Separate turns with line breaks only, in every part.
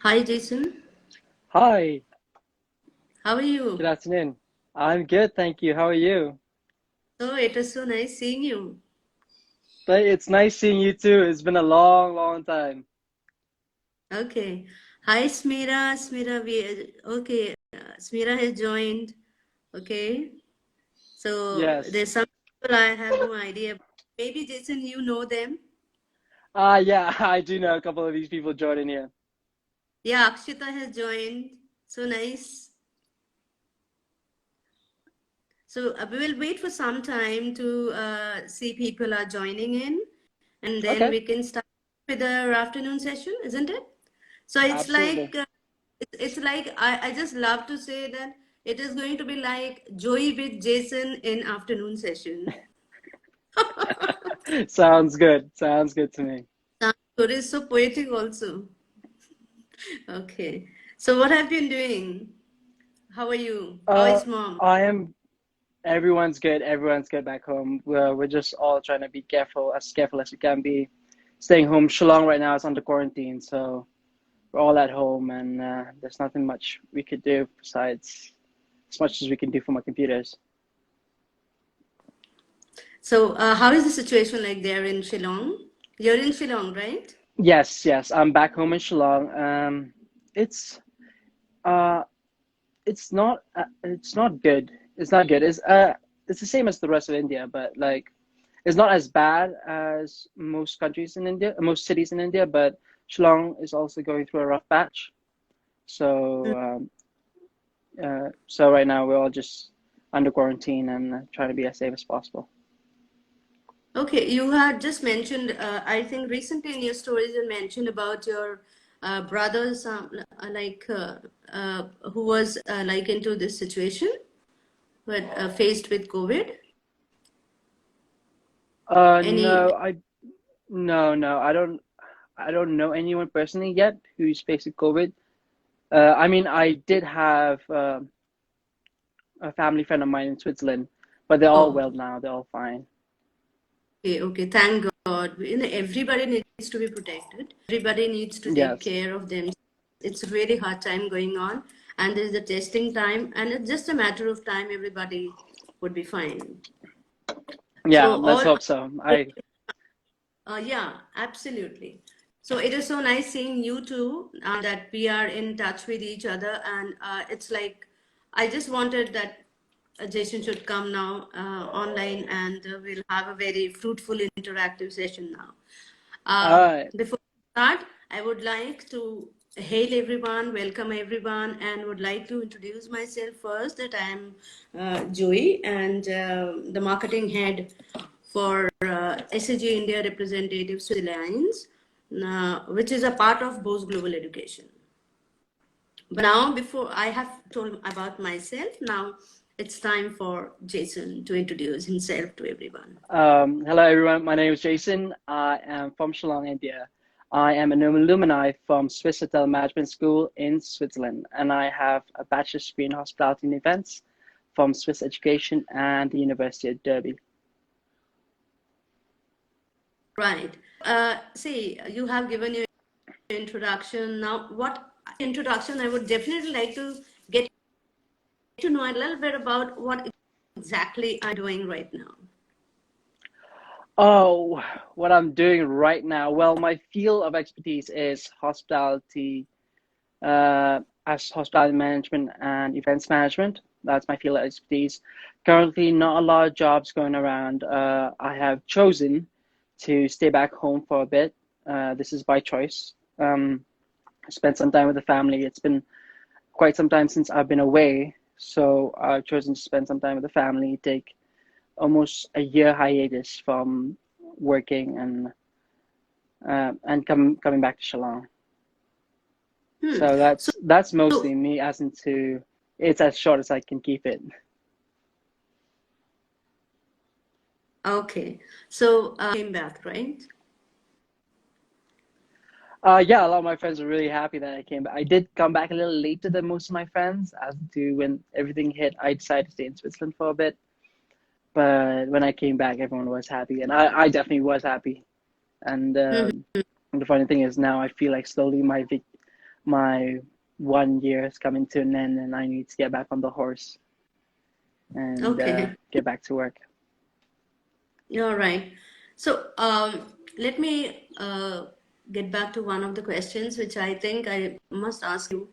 Hi, Jason.
Hi,
How are
good
you?
afternoon. I'm good, thank you. How are you?
Oh, it was so nice seeing you.
But it's nice seeing you too. It's been a long, long time.
Okay. Hi, Smira. Smira has joined. Okay. So
Yes.
there's some people I have no idea. Maybe, Jason, you know them.
Yeah, I do know a couple of these people joining here.
Yeah, Akshita has joined. So nice. So we will wait for some time to see people are joining in, and then
Okay,
we can start with our afternoon session, isn't it? So it's
absolutely.
like it's like I just love to say that it is going to be like Joey with Jason in afternoon session.
Sounds good. Sounds good to me.
Story is so poetic also. Okay. So what have you been doing? How are you? How
Uh,
is mom?
I am, everyone's good. Everyone's good back home. We're just all trying to be careful as we can be. Staying home. Shillong right now is under quarantine, so we're all at home and there's nothing much we could do besides as much as we can do from our computers.
So how is the situation like there in Shillong? You're in Shillong, right?
Yes, yes. I'm back home in Shillong. It's uh, it's not good. It's not good. It's the same as the rest of India, but like, it's not as bad as most countries in India, most cities in India. But Shillong is also going through a rough patch. So, so right now we're all just under quarantine and trying to be as safe as possible.
Okay, you had just mentioned, I think recently in your stories you mentioned about your brothers, who was like into this situation, but faced with COVID. Any?
No, no, I don't know anyone personally yet who's facing COVID. I mean, I did have a family friend of mine in Switzerland, but they're all
Oh,
well now. They're all fine.
okay, okay. Thank God. Everybody needs to be protected. Everybody needs to take
Yes.
care of them. It's a really hard time going on, and there's the testing time, and it's just a matter of time. Everybody would be fine.
Yeah,
So
let's
all.
hope so. I
Yeah, absolutely. So it is so nice seeing you too, that we are in touch with each other. And it's like, I just wanted that Jason should come now online and we'll have a very fruitful interactive session now.
uh
Before we start, I would like to hail everyone, welcome everyone, and would like to introduce myself first that I am Joy and the marketing head for SAG India Representative Swiss Alliance, which is a part of Bose Global Education. But now, before I have told about myself, now it's time for Jason to introduce himself to everyone.
Hello everyone. My name is Jason. I am from Shillong, India. I am an alumni from Swiss Hotel Management School in Switzerland, and I have a bachelor's degree in hospitality and events from Swiss Education and the University of Derby.
Right. See, you have given your introduction. Now, what introduction I would definitely like to get to know a little bit about what exactly I'm doing right now.
Oh, what I'm doing right now. Well, my field of expertise is hospitality, as hospitality management and events management. That's my field of expertise. Currently, not a lot of jobs going around. I have chosen to stay back home for a bit. This is by choice. Spend some time with the family. It's been quite some time since I've been away, so I've chosen to spend some time with the family, take almost a year hiatus from working and coming back to Shillong.
Hmm.
So
So,
that's
so
mostly me as into it's as short as I can keep it.
okay. So came back, right?
Yeah, a lot of my friends were really happy that I came back. I did come back a little later than most of my friends, as to when everything hit, I decided to stay in Switzerland for a bit. But when I came back, everyone was happy, and I definitely was happy. And
Mhm.
the funny thing is now I feel like slowly my 1 year is coming to an end, and I need to get back on the horse and
Okay.
get back to work.
All right. So let me get back to one of the questions which I think I must ask you,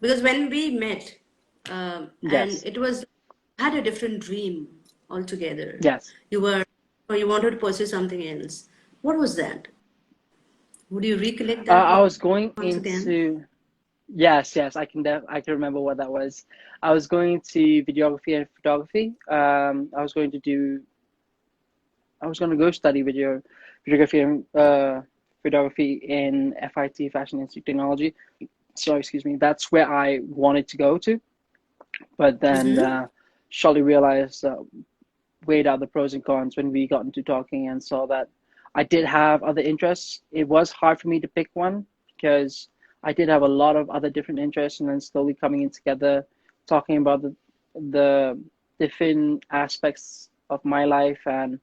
because when we met, and
Yes,
it was had a different dream altogether.
yes.
You were, or you wanted to pursue something else. What was that? Would you recollect that
I was
once
going
again?
into yes, yes. I can remember what that was. I was going to videography and photography. I was going to go study videography and photography in FIT, Fashion Institute Technology. So excuse me. That's where I wanted to go to, but then
Mm-hmm.
shortly realized, weighed out the pros and cons when we got into talking and saw that I did have other interests. It was hard for me to pick one because I did have a lot of other different interests, and then slowly coming in together, talking about the different aspects of my life and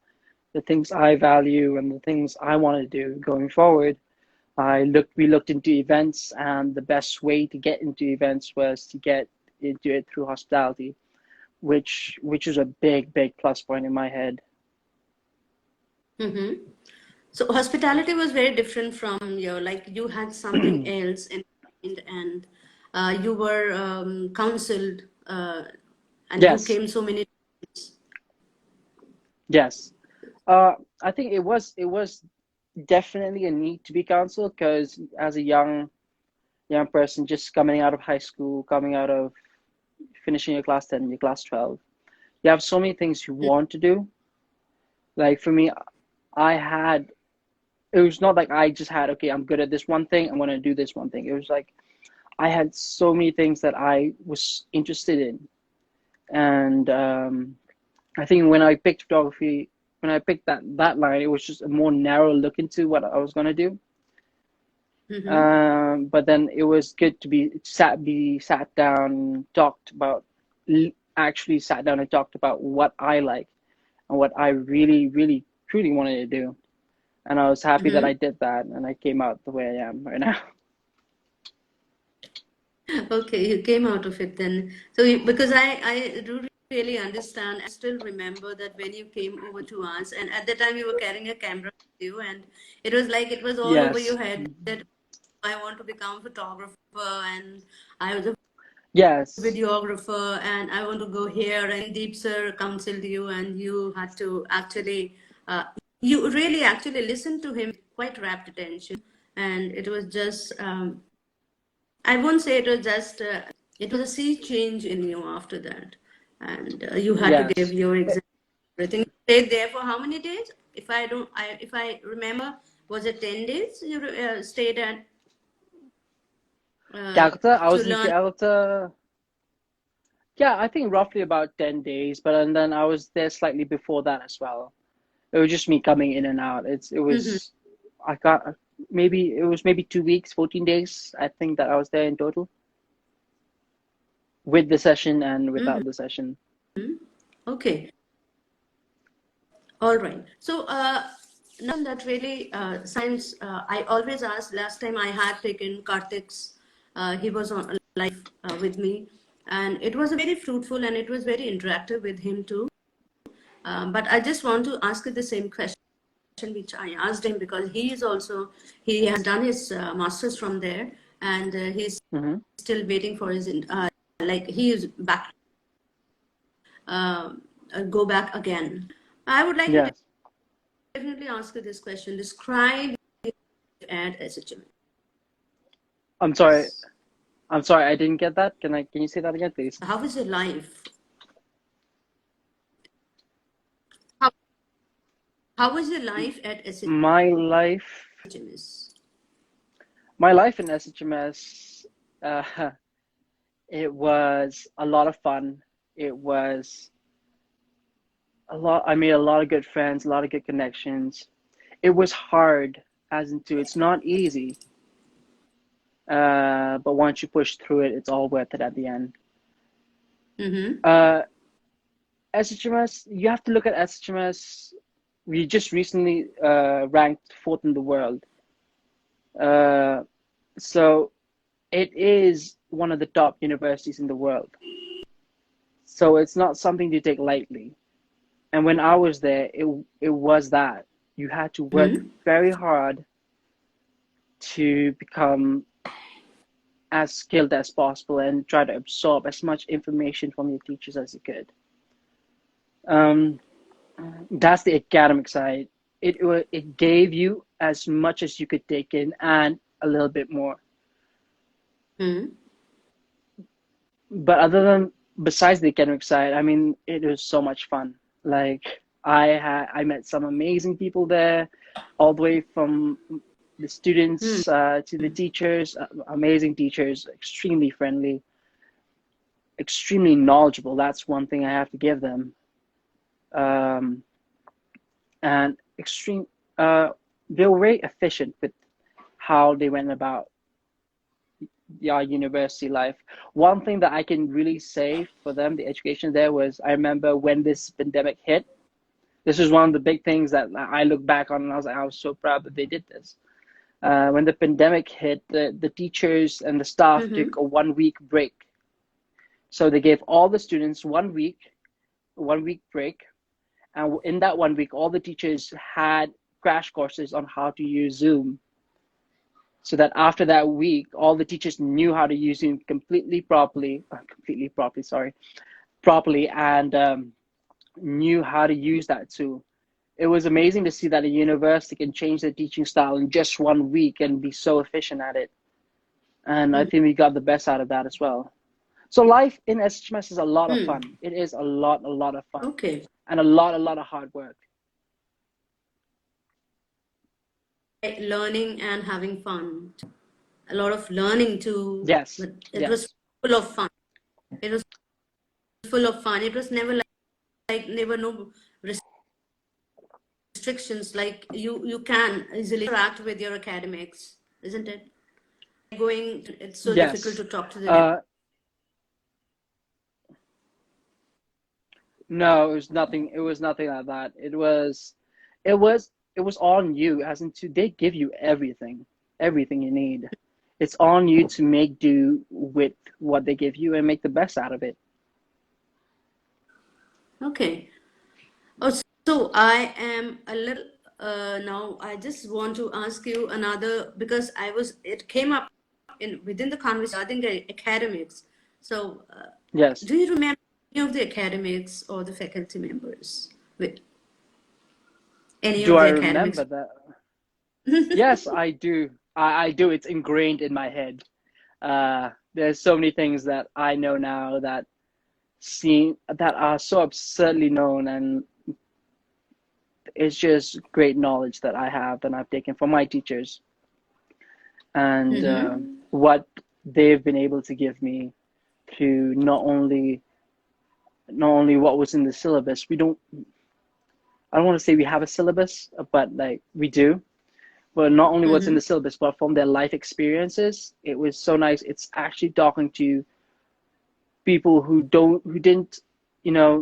the things I value and the things I want to do going forward. We looked into events, and the best way to get into events was to get into it through hospitality, which is a big plus point in my head.
Mm-hmm. So hospitality was very different from your, like you had something else in mind, and you were counseled, and you
Yes,
came so many times.
yes. I think it was definitely a need to be counseled because as a young person just coming out of high school, coming out of finishing your class 10, your class 12, you have so many things you want to do. Like for me, I had it was not like I just had, okay, I'm good at this one thing, I'm gonna do this one thing. It was like I had so many things that I was interested in, and I think when I picked that line, it was just a more narrow look into what I was gonna do.
Mm-hmm.
But then it was good to be sat down, talked about, actually sat down and talked about what I like and what I really truly wanted to do. And I was happy that
Mm-hmm.
I did that, and I came out the way I am right now.
Okay, you came out of it then. So because I do really understand, I still remember that when you came over to us, and at the time you were carrying a camera with you, and it was like it was all over
Yes,
your head that I want to become a photographer, and I was a
yes,
videographer, and I want to go here. And Deep Sir counseled you, and you had to actually, you really actually listened to him quite rapt attention, and it was just, I won't say it was just, it was a sea change in you after that, and you had to give
yes.
your exam, everything. You stayed there for how many days? If I remember, was it 10 days you stayed at
Calcutta, I
to
was in
learn?
Calcutta. Yeah, I think roughly about 10 days, but and then I was there slightly before that as well. It was just me coming in and out.
Mhm.
I got maybe it was maybe 2 weeks, 14 days, I think that I was there in total with the session and
Mhm.
without the session.
Okay. All right. So now that really science, I always ask. Last time I had taken Karthik's, he was on live with me, and it was very fruitful and it was very interactive with him too. But I just want to ask you the same question which I asked him, because he has done his masters from there, and he's
Hmm.
still waiting for his like he is back, go back again. I would like to
Yes.
definitely ask you this question. Describe at SHMS.
I'm sorry. I'm sorry, I didn't get that. Can you say that again, please?
How is your life? How, how was your life at
My life,
SHMS?
my life in SHMS, uh, it was a lot of fun. It was a lot. I made a lot of good friends, a lot of good connections. It was hard, as into it's not easy. But once you push through it, it's all worth it at the end.
Mm-hmm.
Uh, SHMS, you have to look at SHMS. We just recently ranked fourth in the world. Uh, so it is one of the top universities in the world. So it's not something to take lightly. And when I was there, it was that. You had to work
Hmm.
very hard to become as skilled as possible and try to absorb as much information from your teachers as you could. Um, that's the academic side. It gave you as much as you could take in and a little bit more.
Hmm.
But besides the academic side, I mean, it was so much fun. Like I met some amazing people there, all the way from the
Hmm.
students to the teachers. Amazing teachers, extremely friendly, extremely knowledgeable. That's one thing I have to give them. Um, and extreme. Uh, they were very efficient with how they went about your university life. One thing that I can really say for them, the education there was, I remember when this pandemic hit, this was one of the big things that I look back on and I was like, I was so proud that they did this. When the pandemic hit, the teachers and the staff
Hmm.
took a 1 week break. So they gave all the students 1 week break. And in that 1 week, all the teachers had crash courses on how to use Zoom. So that after that week, all the teachers knew how to use Zoom properly, and knew how to use that tool. It was amazing to see that a university can change their teaching style in just 1 week and be so efficient at it. And I
Hmm.
think we got the best out of that as well. So life in SHMS is a lot of
Hmm.
fun. It is a lot of fun,
Okay.
and a lot of hard work.
Learning and having fun. A lot of learning too,
Yes,
but it was
yes,
full of fun. It was full of fun. It was never like there were no restrictions. Like you can easily interact with your academics, isn't it? Going, it's so difficult
yes.
to talk to them.
Uh, no, it was nothing. It was nothing like that. It was on you, as in to they give you everything you need. It's on you to make do with what they give you and make the best out of it.
Okay. Oh, so I am a little now. I just want to ask you another because it came up in within the conversation regarding the academics. So,
Yes.
do you remember any of the academics or the faculty members with any
Do
of
I
the academics?
remember that? Yes, I do. I do. It's ingrained in my head. There's so many things that I know now that are so absurdly known, and it's just great knowledge that I have and I've taken from my teachers, and
Mm-hmm.
what they've been able to give me through not only what was in the syllabus. I don't want to say we have a syllabus, but like we do. But not only what's in
Mm-hmm.
the syllabus, but from their life experiences. It was so nice. It's actually talking to people who didn't,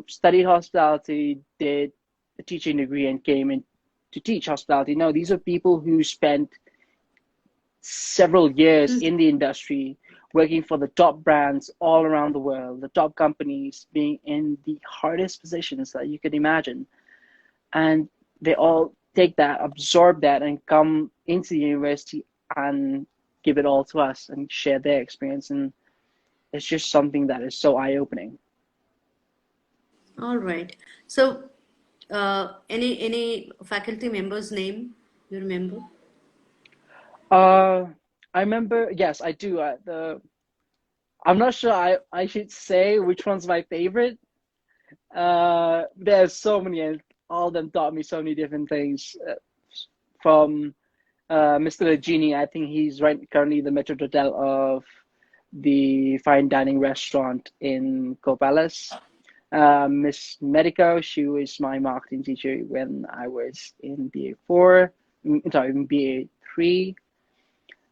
study hospitality, did a teaching degree and came in to teach hospitality. No, these are people who spent several years in the industry working for the top brands all around the world, the top companies, being in the hardest positions that you could imagine. And they all take that, absorb that, and come into the university and give it all to us and share their experience. And it's just something that is so eye-opening.
All right. So, any faculty member's name you remember?
Uh, I remember, yes, I do. I'm not sure I should say which one's my favorite. There's so many, and all of them taught me so many different things. From Mr. Legini, I think he's currently the metrodotel of the fine dining restaurant in Copales. Miss Medico, she was my marketing teacher when I was in BA4, sorry, in BA3.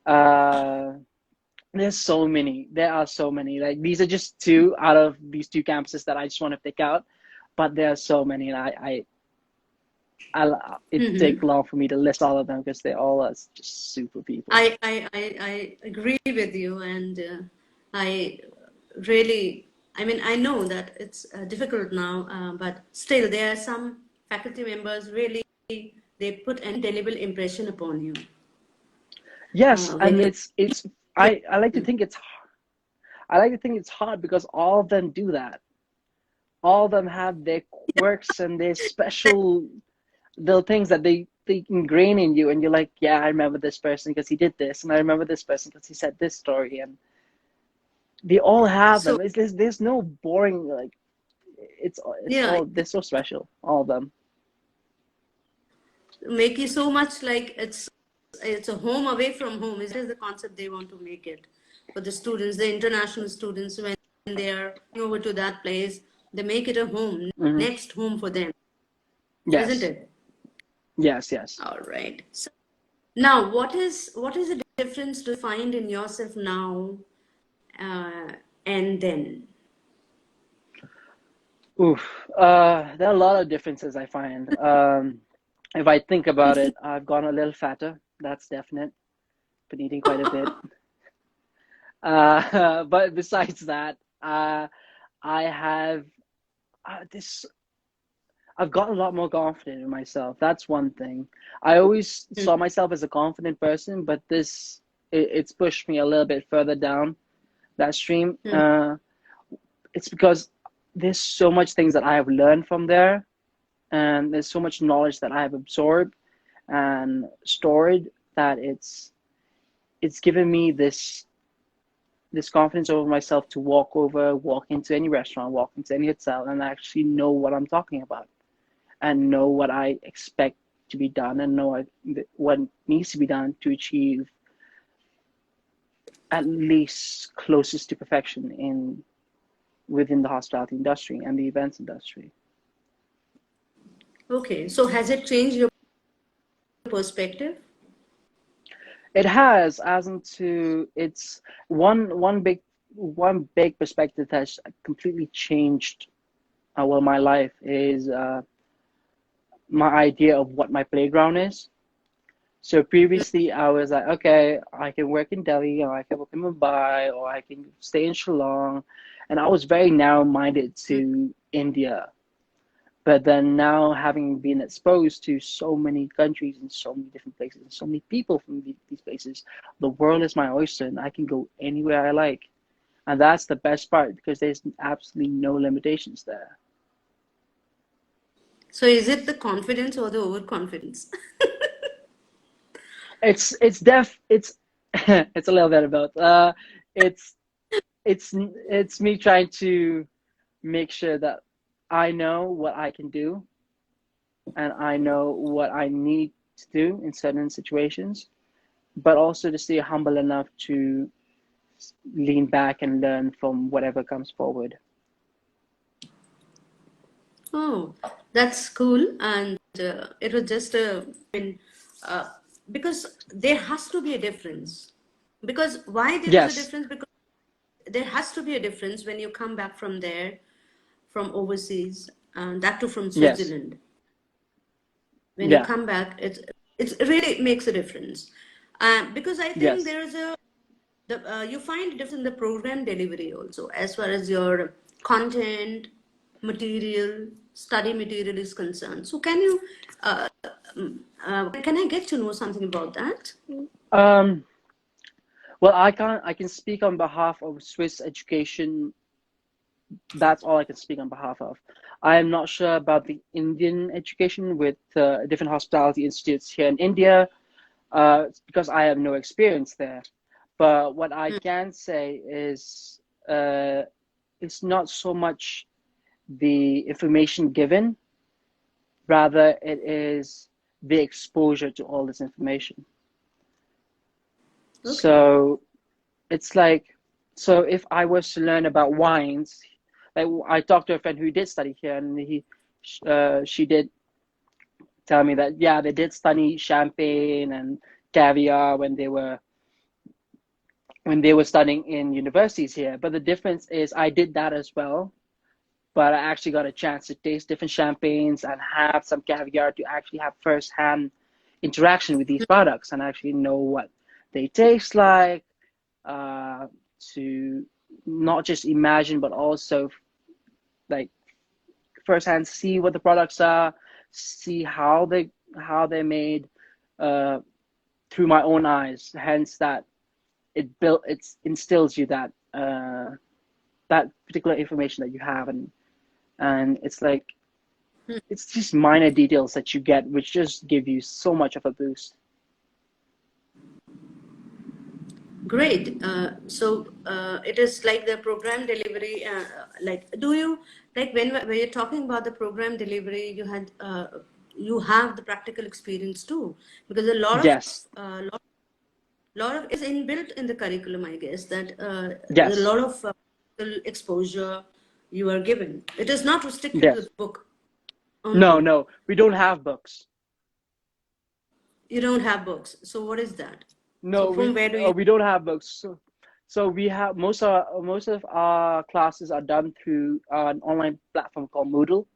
Uh, there's so many. There are so many. Like these are just two out of these two campuses that I just want to pick out, but there are so many. And It take long for me to list all of them because they all are just super people.
I agree with you, and I really, I mean, I know that it's difficult now, but still, there are some faculty members really, they put an indelible impression upon you
Yes,
when
and
you,
it's
yeah.
I like to think it's hard because all of them do that. All of them have their quirks and their special little things that they ingrain in you, and you're like, yeah, I remember this person because he did this, and I remember this person because he said this story, and they all have
So
them. There's no boring, like it's
yeah,
all they're so special, all of them.
make you so much like it's a home away from home. Is the concept they want to make it for the students, the international students, when they are over to that place, they make it a home,
Hmm.
next home for them, isn't
Yes,
it?
yes, yes.
All right. So now, what is the difference to find in yourself now uh, and then?
Oof. There are a lot of differences I find. If I think about it, I've gone a little fatter. That's definite. Been eating quite a bit. But besides that, I have this. I've gotten a lot more confident in myself. That's one thing. I always saw myself as a confident person, but it's pushed me a little bit further down that stream. It's because there's so much things that I have learned from there, and there's so much knowledge that I have absorbed and stored that it's given me this confidence over myself to walk into any restaurant, walk into any hotel, and actually know what I'm talking about and know what I expect to be done and know what needs to be done to achieve at least closest to perfection in within the hospitality industry and the events industry.
Okay, so has it changed your perspective?
It has, as into it's one big perspective that has completely changed well my life is my idea of what my playground is. So previously I was like, okay, I can work in Delhi or I can work in Mumbai or I can stay in Shillong, and I was very narrow-minded to India. But then now, having been exposed to so many countries and so many different places and so many people from these places, the world is my oyster and I can go anywhere I like. And that's the best part because there's absolutely no limitations there.
So is it the confidence or the overconfidence?
It's it's a little bit about it's it's me trying to make sure that I know what I can do and I know what I need to do in certain situations, but also to stay humble enough to lean back and learn from whatever comes forward.
Oh, that's cool. And it was just I mean, uh, because there has to be a difference. Because why there is a
Yes,
difference? Because there has to be a difference when you come back from there, from overseas, and that too from
yes,
Switzerland. When you
yeah,
come back, it really makes a difference. Because I think
yes,
there is you find it in the program delivery also, as far as your content, material, study material is concerned. So can I get to know something about that?
um well, I can speak on behalf of Swiss education. That's all I can speak on behalf of. I am not sure about the Indian education with different hospitality institutes here in India, because I have no experience there. But what I can say is it's not so much the information given, rather it is the exposure to all this information.
Okay.
So it's like, so if I was to learn about wines, like I talked to a friend who did study here, and she did tell me that yeah, they did study champagne and caviar when they were studying in universities here. But the difference is I did that as well, but I actually got a chance to taste different champagnes and have some caviar to actually have first-hand interaction with these products and actually know what they taste like, uh, to not just imagine but also like firsthand see what the products are, see how they're made, uh, through my own eyes. Hence, that it instills you that that particular information that you have, and it's like it's just minor details that you get, which just give you so much of a boost.
Great. So it is like the program delivery. Like, do you like when you're talking about the program delivery, you have the practical experience too, because a lot of
Yes,
lot of is inbuilt in the curriculum, I guess, that a
yes,
lot of exposure you are given. It is not restricted to the
yes.
book
No,
only.
no, we don't have books.
You don't have books. So what is that? So
No,
from where do you?
we don't have books. So we have most of our classes are done through an online platform called Moodle.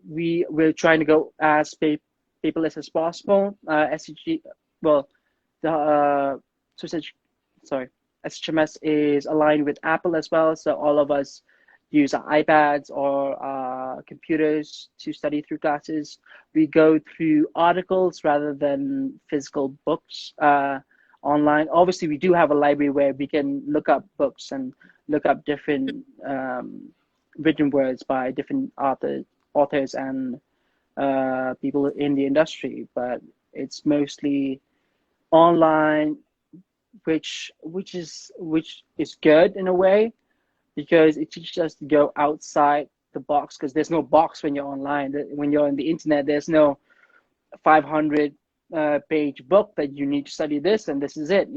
We're trying to go as paperless as possible. SCG, well, the so sorry, SHMS is aligned with Apple as well, so all of us use our iPads or computers to study through classes. We go through articles rather than physical books online. Obviously, we do have a library where we can look up books and look up different written words by different authors and people in the industry, but it's mostly online, which is good in a way because it teaches us to go outside the box, because there's no box when you're online. When you're on the internet, there's no 500 page book that you need to study this and this is it.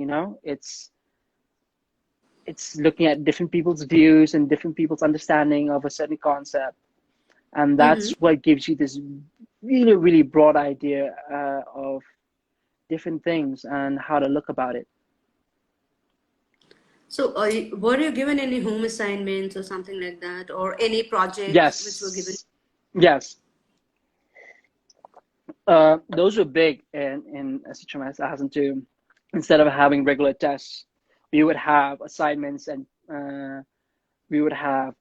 It's looking at different people's views and different people's understanding of a certain concept, and
Mhm.
that's what gives you this really, really broad idea of different things and how to look about it.
So, were you given any home assignments or something like that, or any projects which were given?
Yes, yes. Those were big in SHMS. I hasn't to Instead of having regular tests, we would have assignments and we would have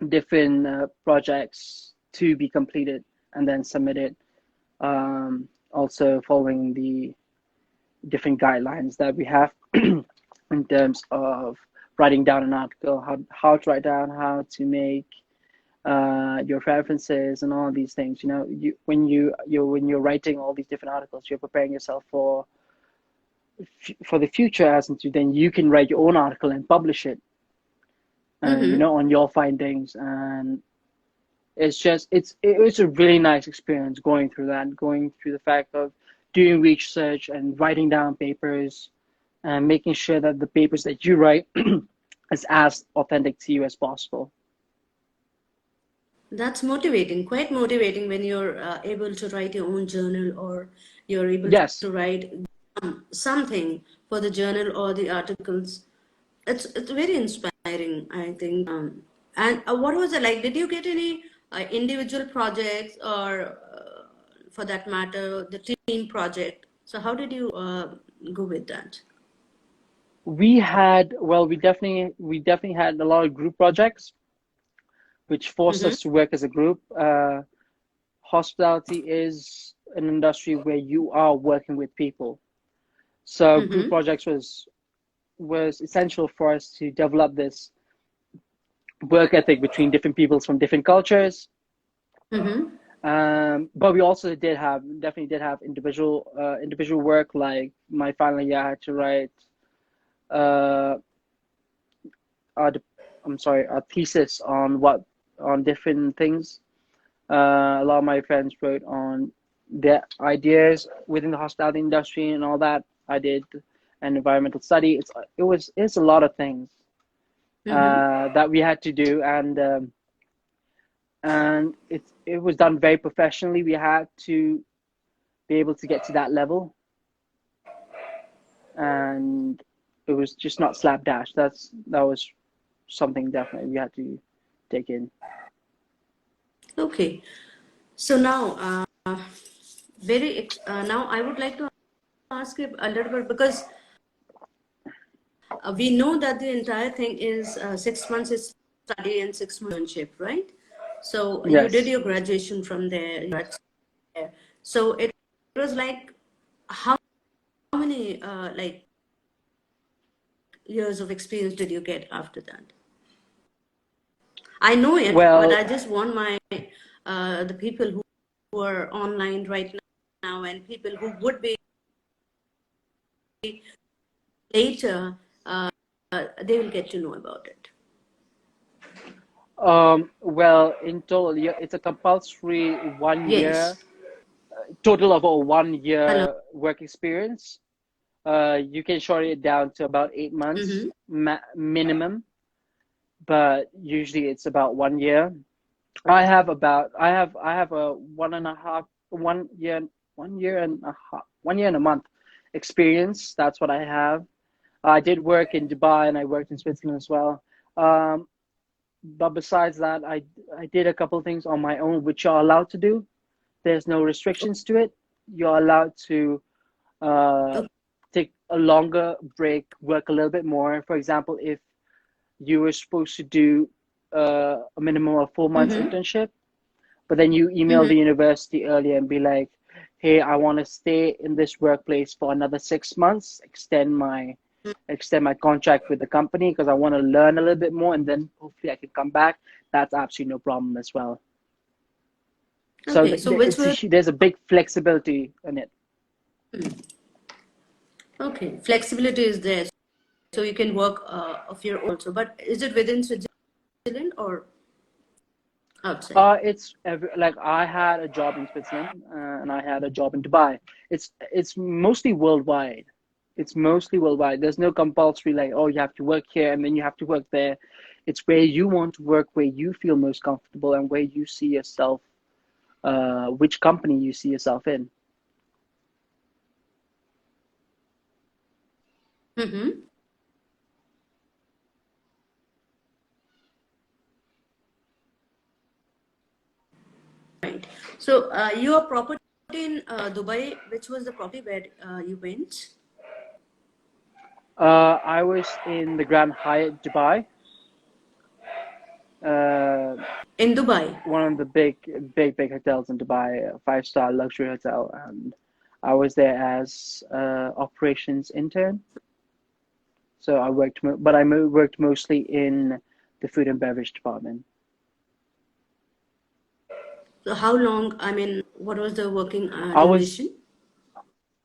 different projects to be completed and then submitted. Also following the different guidelines that we have in terms of writing down an article, how to write down, how to make your references and all these things. When you're writing all these different articles, you're preparing yourself for the future, as into then you can write your own article and publish it,
Mm-hmm.
on your findings. And it's a really nice experience going through the fact of doing research and writing down papers and making sure that the papers that you write is as authentic to you as possible.
That's motivating, quite motivating when you're able to write your own journal, or you're able
Yes,
to write something for the journal or the articles. It's very inspiring, I think. And what was it like? Did you get any individual projects, or for that matter, the team project? So how did you go with that?
we definitely had a lot of group projects which forced
Mm-hmm.
us to work as a group. Hospitality is an industry where you are working with people, so group
Mm-hmm.
projects was essential for us to develop this work ethic between different peoples from different cultures.
Mm-hmm.
But we also definitely did have individual work. Like my final year, I had to write uh, a, a thesis on different things. A lot of my friends wrote on their ideas within the hospitality industry and all that. I did an environmental study. It's a lot of things
Mm-hmm.
that we had to do, and it was done very professionally. We had to be able to get to that level, and it was just not slapdash. That was something definitely we had to take in.
Okay. So now, now I would like to ask you a little bit because we know that the entire thing is 6 months is study and 6 months internship, right? So you did
Yes.
your graduation from there. So it was like how many like years of experience did you get after that? I know it, but
Well,
I just want my the people who are online right now and people who would be later, they will get to know about it.
well, in total, yeah, it's a compulsory one year,
Yes.
total of a one
Hello.
year work experience. You can shorten it down to about 8 months
Mm-hmm.
minimum, but usually it's about 1 year. I have a 1 year and a month experience. That's what I have. I did work in Dubai and I worked in Switzerland as well. Um, but besides that, I did a couple of things on my own, which you're allowed to do. There's no restrictions to it. You're allowed to uh,
Okay.
take a longer break, work a little bit more. For example, if you were supposed to do a minimum of 4 months
Mm-hmm.
internship, but then you email
Mm-hmm.
the university earlier and be like, hey, I want to stay in this workplace for another 6 months, extend my contract with the company because I want to learn a little bit more and then hopefully I can come back. That's absolutely no problem as well. So
Okay. So which were
there's a big flexibility in it.
okay? Flexibility is there, so you can work of your own also. But is it within Switzerland or outside?
Like I had a job in Switzerland and I had a job in Dubai. It's mostly worldwide. It's mostly worldwide. There's no compulsory like, oh, you have to work here and then you have to work there. It's where you want to work, where you feel most comfortable, and where you see yourself, which company you see yourself in.
Mm-hmm. Right. So your property in Dubai, which was the property where you went?
I was in the Grand Hyatt Dubai, uh,
In Dubai.
one of the big hotels in Dubai, a five-star luxury hotel, and I was there as operations intern. So I worked, but I worked mostly in the food and beverage department.
So how long? I mean, what was the working
I was
duration?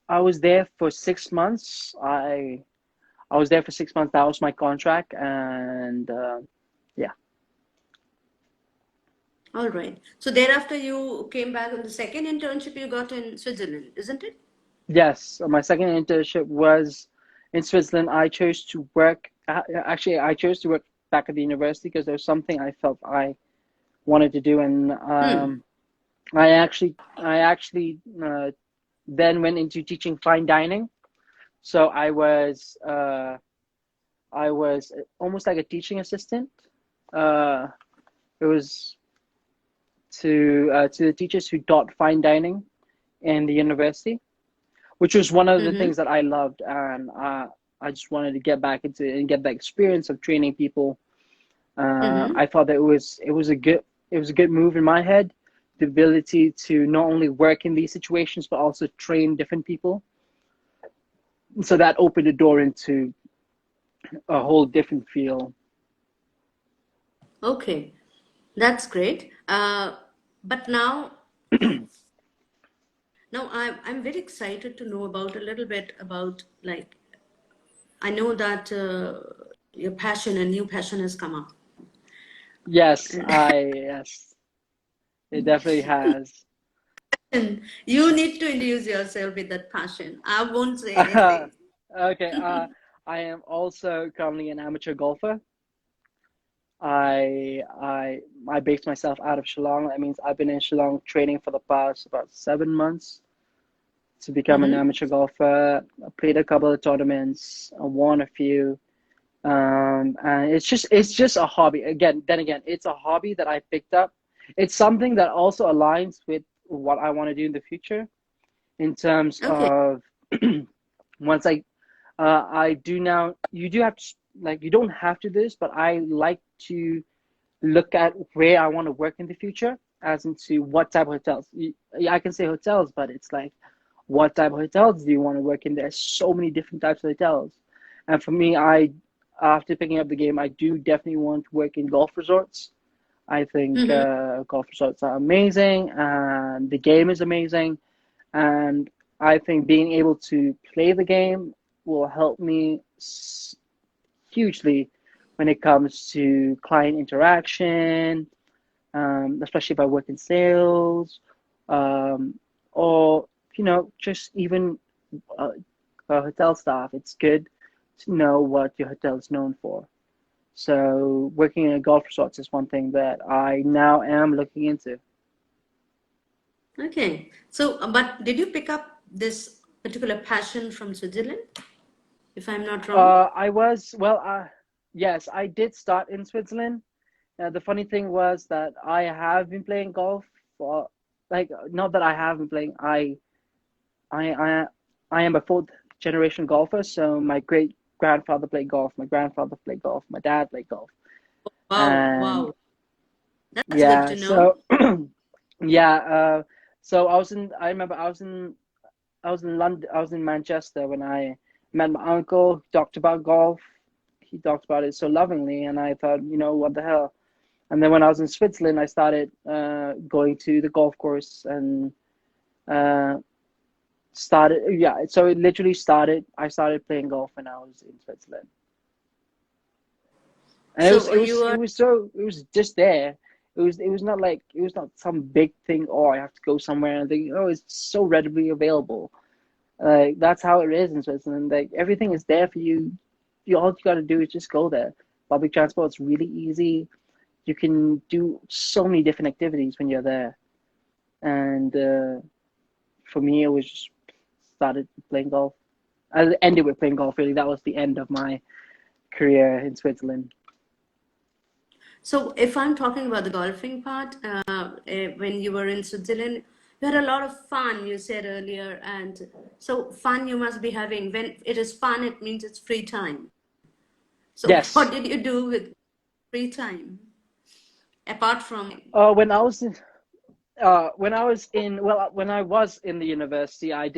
I was there for 6 months. I was there for 6 months. That was my contract, and yeah.
All right. So thereafter, you came back on the second internship you got in Switzerland, isn't it?
Yes, my second internship was in Switzerland. I chose to work. Actually, I chose to work back at the university because there was something I felt I wanted to do, and
Hmm.
I actually then went into teaching fine dining. So I was almost like a teaching assistant. Uh, it was to the teachers who taught fine dining in the university, which was one of the
Mm-hmm.
things that I loved, and I just wanted to get back into it and get the experience of training people.
Mm-hmm.
I thought that it was a good move in my head, the ability to not only work in these situations but also train different people. So that opened the door into a whole different field.
Okay, that's great. But now I'm very excited to know about a little bit about like I know that your passion, a new passion has come up.
Yes, it definitely has.
And you need to introduce yourself with that passion. I won't say anything.
Okay, I am also currently an amateur golfer. I based myself out of Shillong. That means I've been in Shillong training for the past about 7 months to become an
Mm-hmm.
amateur golfer. I played a couple of tournaments, I won a few, And it's just a hobby. Then again, it's a hobby that I picked up. It's something that also aligns with what I want to do in the future in terms
Okay.
of once I do now. You do have to, like, you don't have to do this, but I like to look at where I want to work in the future, as into what type of hotels. I can say hotels, but it's like, what type of hotels do you want to work in? There's so many different types of hotels. And for me, after picking up the game, I do definitely want to work in golf resorts. I think
Mm-hmm.
golf resorts are amazing, and the game is amazing. And I think being able to play the game will help me hugely when it comes to client interaction, especially if I work in sales, um, or just even uh, hotel staff. It's good to know what your hotel is known for. So working in a golf resort is one thing that I now am looking into.
Okay. So, but did you pick up this particular passion from Switzerland, if I'm not wrong?
I was well. Yes, I did start in Switzerland. The funny thing was that I have been playing golf for, like, not that I have been playing. I I I am a fourth generation golfer. So my great grandfather played golf. My grandfather played golf. My dad played golf.
Wow,
And
wow. That's good
yeah,
to know.
so yeah, so I remember I was in London, I was in Manchester when I met my uncle. He talked about golf. He talked about it so lovingly, and I thought, what the hell. And then when I was in Switzerland, I started going to the golf course and uh, started. Yeah, so it literally started. I started playing golf when I was in Switzerland, and it was
So
it
you
was it
were,
was so it was just there. It was not like, it was not some big thing. Oh, I have to go somewhere and think. Oh, it's so readily available. Like, that's how it is in Switzerland. Like, everything is there for you. All you got to do is just go there. Public transport's really easy. You can do so many different activities when you're there. And for me, it was just started playing golf. I ended with playing golf. Really, that was the end of my career in Switzerland.
so if I'm talking about the golfing part, when you were in Switzerland, you had a lot of fun, you said earlier. And so fun you must be having. When it is fun, it means it's free time. So what
Yes.
did you do with free time apart from?
When I was in, when I was in the university, I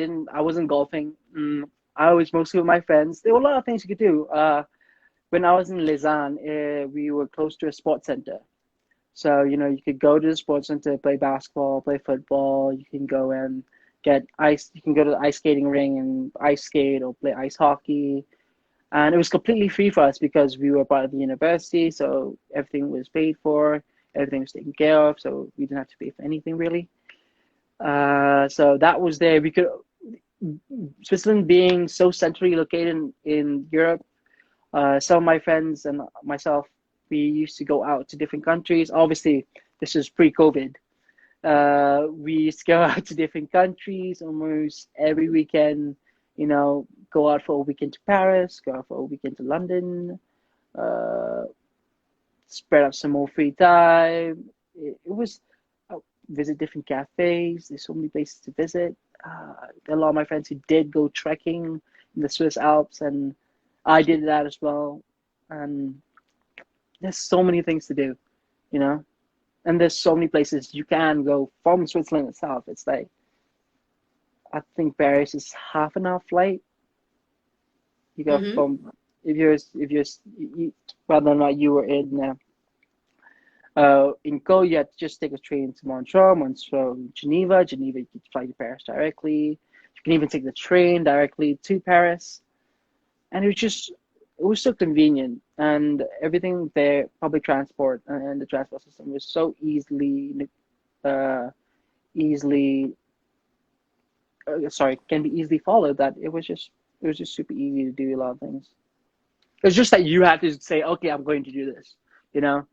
wasn't golfing. I was mostly with my friends. There were a lot of things you could do. When I was in Lausanne, we were close to a sports center. So, you could go to the sports center, play basketball, play football. You can go and get ice. You can go to the ice skating ring and ice skate or play ice hockey. And it was completely free for us because we were part of the university. So everything was paid for, everything was taken care of. So we didn't have to pay for anything really. So that was there. Switzerland being so centrally located in Europe, some of my friends and myself, we used to go out to different countries. Obviously, this is pre-COVID. We used to go out to different countries almost every weekend. Go out for a weekend to Paris, go out for a weekend to London, uh, spread out some more free time. It was visit different cafes. There's so many places to visit. A lot of my friends who did go trekking in the Swiss Alps, and I did that as well. And there's so many things to do, you know. And there's so many places you can go from Switzerland itself. It's like, I think Paris is half an hour flight. You go
Mm-hmm.
from, whether or not you were in Go, you had to just take a train to Montreal, Montreal, Geneva. Geneva, you could fly to Paris directly. You can even take the train directly to Paris. And it was so convenient. And everything there, public transport and the transport system was so uh, easily, can be easily followed, that it was just super easy to do a lot of things. It's just that you have to say, okay, I'm going to do this, you know?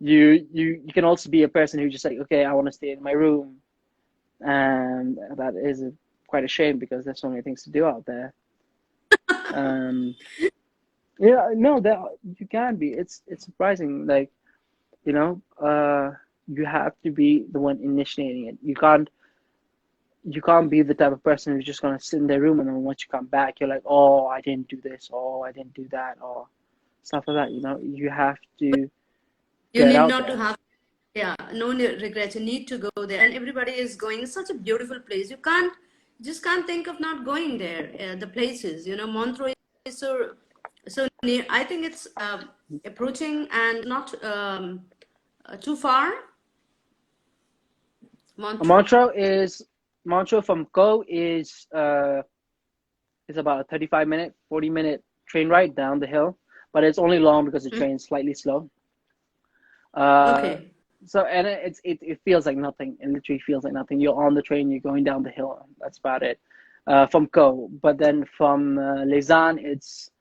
You can also be a person who just like, okay, I want to stay in my room, and that is quite a shame because there's so many things to do out there. Um, Yeah, no, that you can be. It's surprising. Like, you know, you have to be the one initiating it. You can't be the type of person who's just gonna sit in their room and then once you come back, you're like, oh, I didn't do this, oh, I didn't do that, or stuff like that. You have to
You
get
need
out
not to
there.
have, yeah, no regrets. You need to go there, and everybody is going. It's such a beautiful place. Just can't think of not going there. The places, Montreux is so near. I think it's approaching and not too far. Montreux.
Montreux from Go is about a 35-minute, 40-minute train ride down the hill, but it's only long because the
Mm.
train's slightly slow. Uh,
Okay.
so and it feels like nothing. It literally feels like nothing. You're on the train, you're going down the hill. That's about it. From Co. But then from Lausanne, it's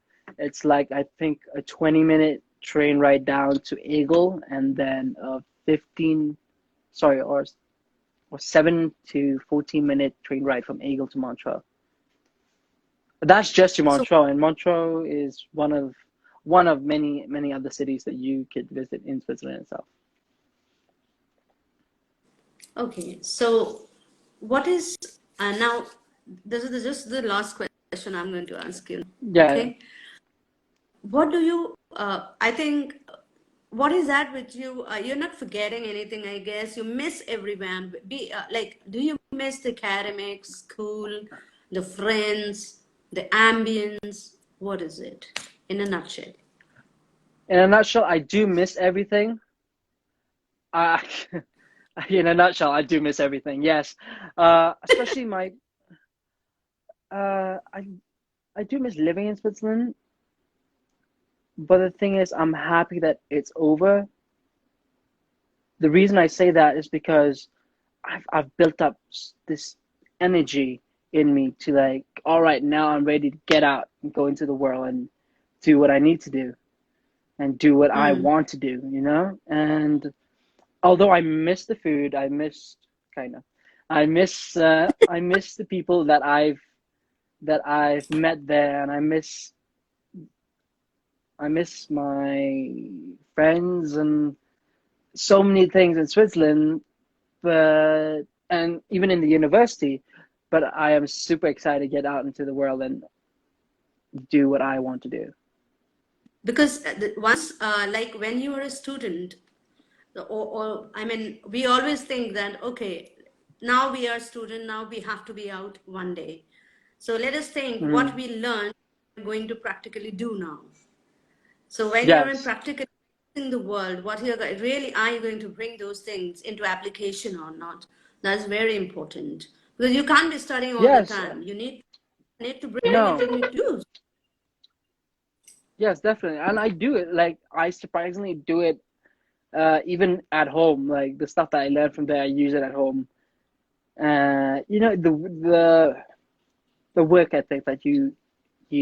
like I think a 20-minute train ride down to Aigle, and then a 15, sorry, or 7 to 14 minute train ride from Aigle to Montreux. But that's just to
So
Montreux, and Montreux is one of many other cities that you could visit in Switzerland itself.
okay. So what is now? This is just the last question I'm going to ask you.
Yeah,
Okay. What do you? I think. What is that with you? You're not forgetting anything, I guess. You miss everyone. Be like, do you miss the academic, school, the friends, the ambience? What is it, in a nutshell?
in a nutshell, I do miss everything. Uh, in a nutshell, I do miss everything. Yes, especially my. Uh, I I do miss living in Switzerland, but the thing is, I'm happy that it's over. The reason I say that is because I've built up this energy in me to like, all right, now I'm ready to get out and go into the world and do what I need to do and do what I
Mm.
want to do. And although I miss the food, I miss kind of, I miss the people that I've met there, and I miss my friends and so many things in Switzerland, but and even in the university. But I am super excited to get out into the world and do what I want to do.
Because once, like when you were a student, or I mean, we always think that, okay, now we are student, now we have to be out one day. So let us think what
Mhm.
we learn, we're going to practically do now. So when you're in
Yes,
practical in the world, what you're really are you going to bring those things into application or not? That's very important because you can't be studying all the
yes,
time. You need to bring
no,
anything you use.
yes, definitely, and I do it. Like I surprisingly do it, even at home. Like the stuff that I learned from there, I use it at home. The work ethic that you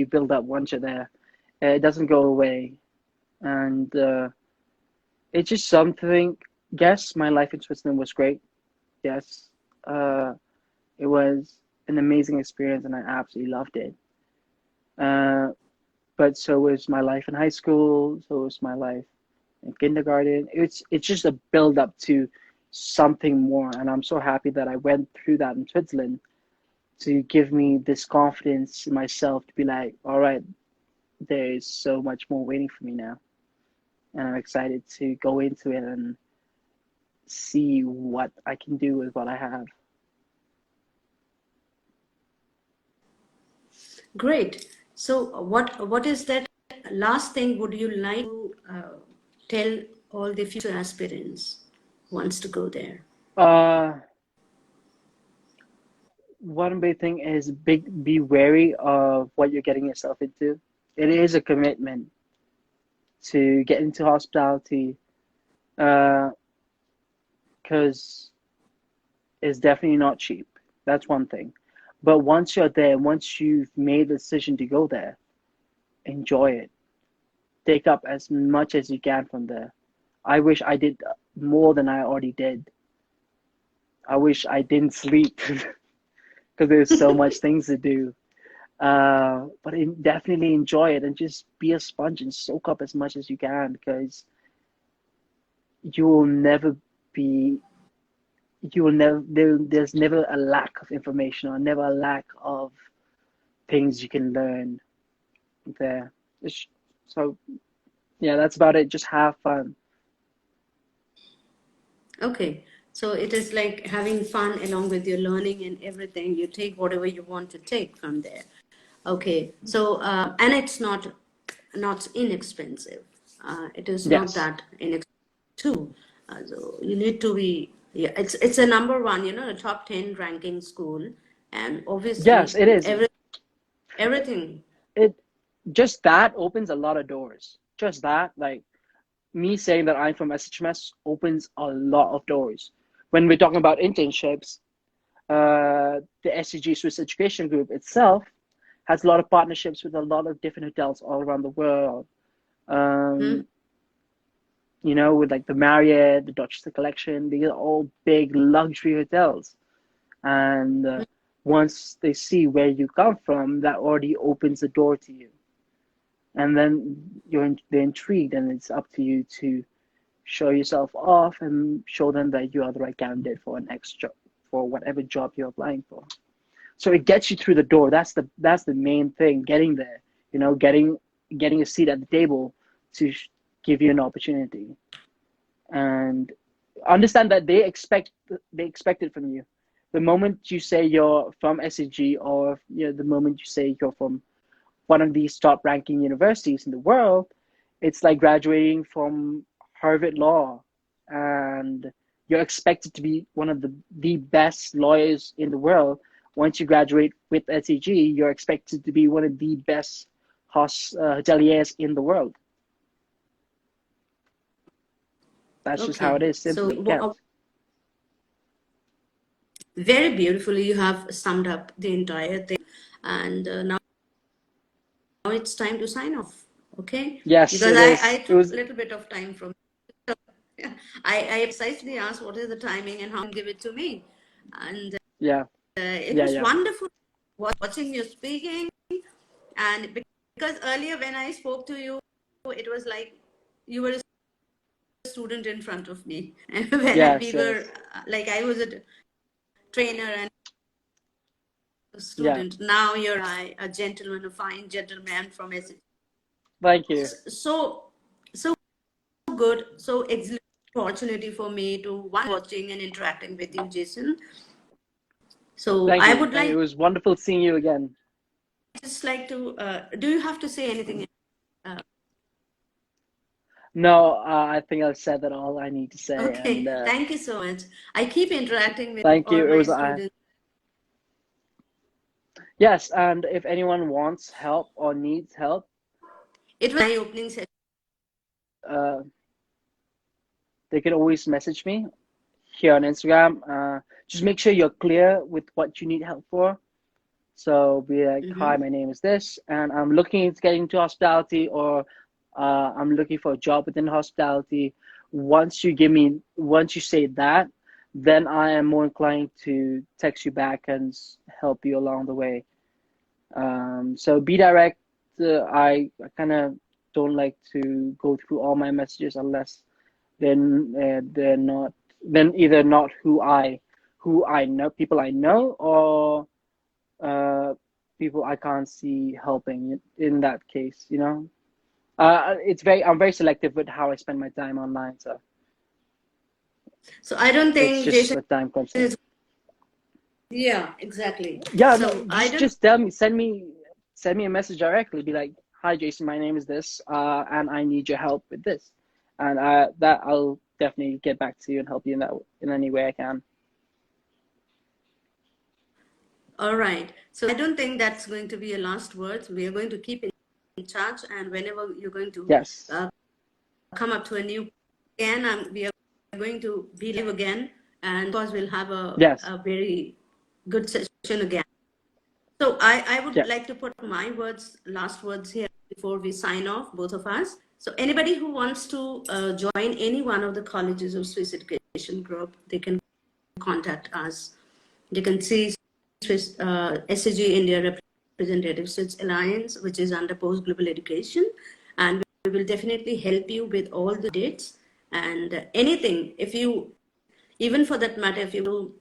build up once you're there, it doesn't go away, and it's just something. Yes, my life in Switzerland was great. Yes, uh, it was an amazing experience, and I absolutely loved it. Uh, but so was my life in high school. So was my life in kindergarten. It's just a build up to something more, and I'm so happy that I went through that in Switzerland to give me this confidence in myself to be like, all right, there is so much more waiting for me now, and I'm excited to go into it and see what I can do with what I have.
Great. So what is that last thing would you like to tell all the future aspirants who wants to go there?
Uh, One big thing is be wary of what you're getting yourself into. It is a commitment to get into hospitality, because it's definitely not cheap. That's one thing. But once you're there, once you've made the decision to go there, enjoy it. Take up as much as you can from there. I wish I did more than I already did. I wish I didn't sleep because there's so much things to do. But definitely enjoy it and just be a sponge and soak up as much as you can, because you will never be you will never there's never a lack of information or never a lack of things you can learn there. So yeah, that's about it. Just have fun.
Okay, so it is like having fun along with your learning and everything. You take whatever you want to take from there. Okay, so and it's not inexpensive. It is not
Yes.
that inexpensive too. So you need to be, yeah. It's a number one, the top 10 ranking school, and
Yes,
obviously
it is.
everything.
It just that opens a lot of doors. Just that, like me saying that I'm from SHMS opens a lot of doors. When we're talking about internships, the SCG Swiss Education Group itself has a lot of partnerships with a lot of different hotels all around the world.
Hmm?
Um, with like the Marriott, the Dorchester Collection, these are all big luxury hotels. And once they see where you come from, that already opens the door to you. And then they're intrigued, and it's up to you to show yourself off and show them that you are the right candidate for an next job, for whatever job you're applying for. So it gets you through the door. That's the main thing, getting there. Getting a seat at the table to give you an opportunity, and understand that they expect it from you. The moment you say you're from SCG, or the moment you say you're from one of these top ranking universities in the world, it's like graduating from Harvard Law, and you're expected to be one of the best lawyers in the world. Once you graduate with SCG, you're expected to be one of the best hoteliers in the world. That's just how it
Okay,
is,
so
simply kept.
very beautifully you have summed up the entire thing, and now it's time to sign off. Okay,
Yes,
because
it
I
is. It
took a
was.
little bit of time from. I precisely asked what is the timing and how to give it to me, and
Yeah,
it
yeah,
was
yeah.
wonderful watching you speaking. And because earlier when I spoke to you, it was like you were a student in front of me, and we
Yes,
were
yes.
like I was a trainer and a
Yeah.
student. Now you're a gentleman, a fine gentleman from SH.
Thank you.
So so good, so excellent opportunity for me to one watching and interacting with you, Jason. So
Thank
I
you.
would
Thank you.
like
It was wonderful seeing you again.
just like to. Do you have to say anything? Uh,
No, I think I've said that all I need to say, and
okay, thank you so much. I keep interacting with
thank
all
you. It
my
was
students.
yes, and if anyone wants help or needs help,
It was my opening session.
uh, they can always message me here on Instagram. Just make sure you're clear with what you need help for. So be like, hi,
Mm-hmm.
my name is this, and I'm looking to get into hospitality, or I'm looking for a job within hospitality. Once you say that, then I am more inclined to text you back and help you along the way. So be direct. I kind of don't like to go through all my messages unless they're not then either not who I know, people I know, or uh, people I can't see helping in that case, I'm very selective with how I spend my time online, so
So I don't
it's
think
just
Jason
a time constraint.
is. Yeah, exactly.
Yeah, no,
So I don't.
just tell me, send me a message directly. Be like, hi, Jason, my name is this, and I need your help with this, and that I'll definitely get back to you and help you in any way I can.
All right. So I don't think that's going to be a last word. We are going to keep in touch, and whenever you're going to
Yes,
uh, come up to a new again, we are going to be live again, and of course we'll have
yes,
a very good session again. So I would
yeah.
like to put my last words here before we sign off, both of us. So anybody who wants to join any one of the colleges of Swiss Education Group, they can contact us. You can see Swiss SCG India representatives. So it's Alliance, which is under Post Global Education, and we will definitely help you with all the dates and anything. If you, even for that matter, if you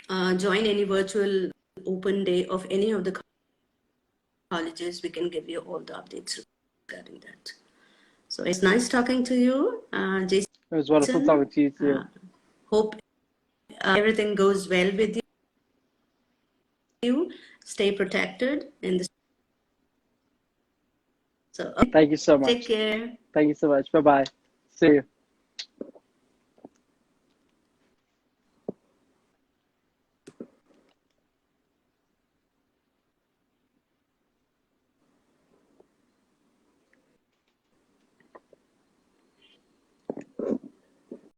join any virtual open day of any of the colleges, we can give you all the updates regarding that. So it's nice talking to you, Jason.
It was wonderful talking to you too.
Hope everything goes well with you. Stay protected in this. So
Thank you so much.
Take care.
Thank you so much. Bye bye. See you.